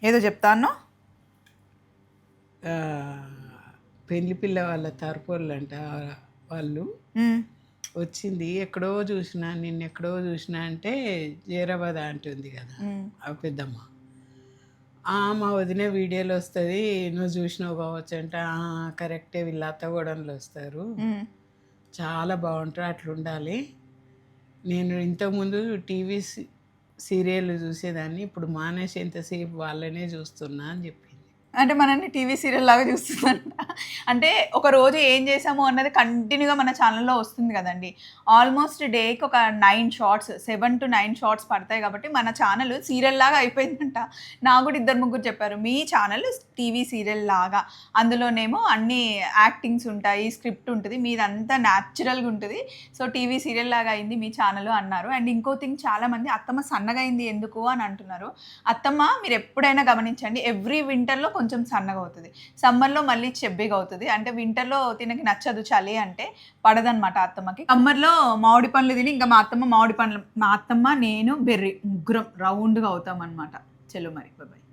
ఏదో చెప్తాను. పెళ్లి పిల్ల వాళ్ళ తరపులంట వాళ్ళు వచ్చింది. ఎక్కడో చూసినా, నిన్నెక్కడో చూసినా అంటే జీరాబాద్ అంటుంది కదా ఆ పెద్దమ్మ. మా వదిన వీడియోలో వస్తుంది, నువ్వు చూసినావు కావచ్చు అంటే కరెక్టే, వీళ్ళ అత్తగూడలు వస్తారు, చాలా బాగుంటారు, అట్లా ఉండాలి. నేను ఇంతకుముందు టీవీ సీరియల్ చూసేదాన్ని, ఇప్పుడు మానేసి ఎంతసేపు వాళ్ళనే చూస్తున్నా అని చెప్పింది. అంటే మనల్ని టీవీ సీరియల్ లాగా చూస్తుందంట. అంటే ఒక రోజు ఏం చేసాము అన్నది కంటిన్యూగా మన ఛానల్లో వస్తుంది కదండి. ఆల్మోస్ట్ డేకి ఒక 9 షార్ట్స్, 7 to 9 షార్ట్స్ పడతాయి కాబట్టి మన ఛానల్ సీరియల్ లాగా అయిపోయిందంట. నాకు కూడా 2-3 చెప్పారు, మీ ఛానల్ టీవీ సీరియల్ లాగా, అందులోనేమో అన్ని యాక్టింగ్స్ ఉంటాయి, స్క్రిప్ట్ ఉంటుంది, మీదంతా న్యాచురల్గా ఉంటుంది, సో టీవీ సీరియల్ లాగా అయింది మీ ఛానల్ అన్నారు. అండ్ ఇంకో థింగ్, చాలామంది అత్తమ్మ సన్నగా అయింది ఎందుకు అని అంటున్నారు. అత్తమ్మ మీరు ఎప్పుడైనా గమనించండి, ఎవ్రీ వింటర్లో కొంచెం సన్నగా అవుతుంది, సమ్మర్లో మళ్ళీ చెబ్బిగా అవుతుంది. అంటే వింటర్లో తినకి నచ్చదు, చలి అంటే పడదనమాట అత్తమ్మకి. సమ్మర్లో మామిడి పండ్లు తిని ఇంకా మా అత్తమ్మ నేను బెర్రీ ముగ్గురం రౌండ్గా అవుతాం అనమాట. చలో మరి, బాయ్.